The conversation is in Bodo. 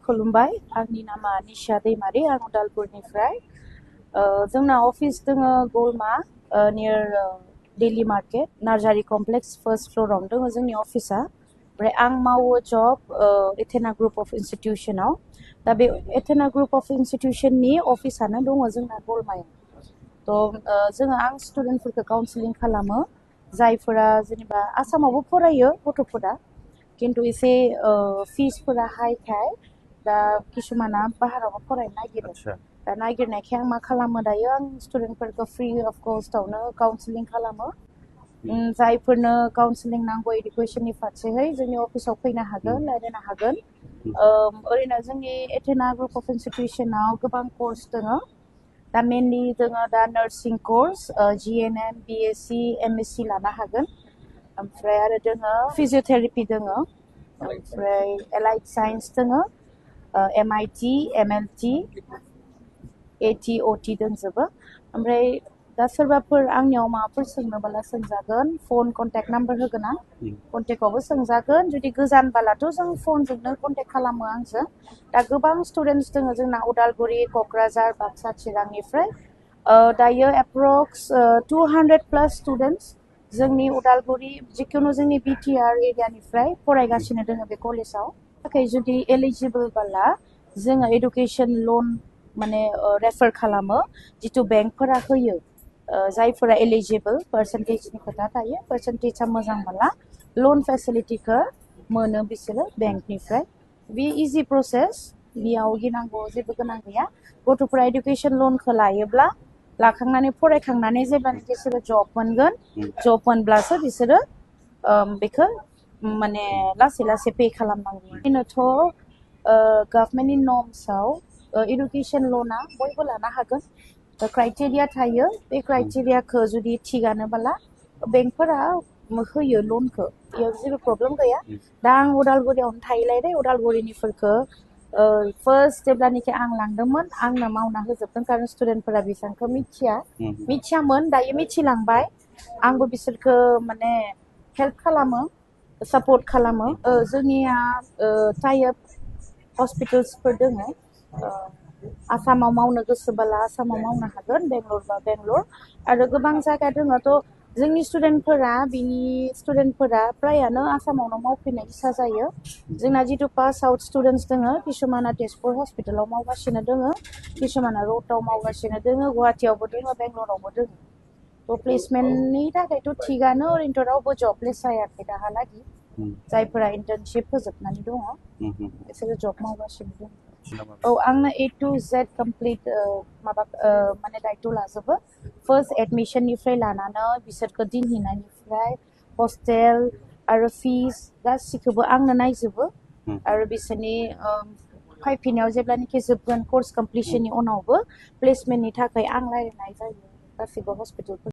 खुलुमबाय आंनि नामा निशा दैमारि आं उदालगुरिनिफ्राय जोंना अफिस दङ गलमा near daily market Narzary complex first फ्लोरावनो दङ जोंनि अफिसा ओमफ्राय आं मावो जब एथेना ग्रुप अफ इन्स्टिटिउसनाव दा बे एथेना ग्रुप अफ इन्स्टिटिउसननि अफिसानो दङ जोंना गलमायाव थ' जोङो आं स्टुडेन्टफोरखौ काउन्सिलिं खालामो जायफोरा जेनेबा आसामावबो फरायो गथ'फोरा किन्तु एसे फिसफोरा हाइखाय दा किसुमाना बाहेरावबो फरायनो नागिरो दा नागिरनायखाय आं मा खालामो दायो आं स्टुडेन्टफोरखौ फ्रि अफ कस्टआवनो काउन्सिलिं खालामो जायफोरनो काउन्सिलिं नांगौ एडुकेसननि फारसेहै जोंनि अफिसाव फैनो हागोन रायज्लायनो हागोन ओरैनो जोंनि एथेना ग्रुप अफ इन्स्टिटिउसनाव गोबां कर्स दङ दा मेनलि जोङो दा नार्सिं कर्स जिएनएम बिएससि एमएससि लानो हागोन ओमफ्राय आरो दोङो फिजियोथेरापि दोङो ओमफ्राय एलाइड साइन्स दोङो एमआइटि एमएलटि एटि अटि दंजोबो ओमफ्राय दा सोरबाफोर आंनियाव माबाफोर सोंनोबाला सोंजागोन फन कन्टेक्ट नाम्बार होगोन आं कन्टेक्टआवबो सोंजागोन जुदि गोजानबालाथ' जों फनजोंनो कन्टेक्ट खालामो आंजों दा गोबां स्टुडेन्टस दङ जोंना उदालगुरि क'क्राझार बाक्सा चिरांनिफ्राय दायो एप्रक्स 200+ स्टुडेन्टस जोंनि उदालगुरि जिखुनु जोंनि बिटिआर एरियानिफ्राय फरायगासिनो दङ बे कलेजाव थाखाय जुदि एलिजिबल बाला जोङो एडुकेसन लन माने रेफार खालामो जितु बेंकफोरा होयो जायफोरा एलिजिबल पार्सेन्टेजनि खोथा थायो पार्सेन्टेजा मोजांबाला लन फेसिलिटिखौ मोनो बिसोरो बेंकनिफ्राय बे इजि प्रसेस बेयाव गिनांगौ जेबो गोनां गैया गथ'फोरा एडुकेसन लनखौ लायोब्ला लाखांनानै फरायखांनानै जेब्लानाखि बिसोरो जब मोनगोन जब मोनब्लासो बिसोरो बेखौ माने लासै लासै पे खालामनांगौ बेनोथ' गभर्नमेन्टनि नर्म्सआव एडुकेसन लना बयबो लानो हागोन क्राइटेरिया थायो बे क्राइटेरियाखौ जुदि थिगानोबाला बेंकफोरा होयो लनखौ बेयाव जेबो प्रब्लेम गैया दा आं उदालगुरियावनो थायोलाय उदालगुरिनिफोरखौ फार्स्ट जेब्लानाखि आं लांदोंमोन आंनो मावना होजोबदों कारण स्टुडेन्टफोरा बिसोरखौ मिथियामोन दायो मिथिलांबाय आंबो बिसोरखौ माने हेल्प खालामो सापर्ट खालामो जोंनिया टाइप हस्पिटाल्सफोर दङ आसामाव मावनो गोसोबाला आसामाव मावनो हागोन बेंगलर बा बेंगलर आरो गोबां जायगा दङथ' जोंनि स्टुडेन्टफोरा प्रायानो आसामावनो मावफैनाय इसा जायो जोंना जितु पास आउट स्टुडेन्टस दङ किसुमाना तेजपुर हस्पिटालाव मावगासिनो दङ किसुमाना रौताव मावगासिनो दङ गुवाहाटियावबो दङ बेंगलरावबो दङ थ' प्लेसमेन्टनि थाखायथ' थिगानो ओरैनोथ' रावबो जबलेस जायाखै दाहालागि जायफोरा इन्टार्नशिप फोजोबनानै दङ बिसोरो जब मावगासिनो दङ औ आंनो A to Z कमप्लिट माबा माने दायथ' लाजोबो फार्स्ट एडमिशननिफ्राय लानानै बिसोरखौ दिनहैनायनिफ्राय हस्टेल आरो फिस गासिखौबो आंनो नायजोबो आरो बिसोरनि फैफिनायाव जेब्लानाखि जोबगोन कर्स कमप्लिशननि उनावबो प्लेसमेन्टनि थाखाय आं रायज्लायनाय जायो गासैबो हस्पिटालफोर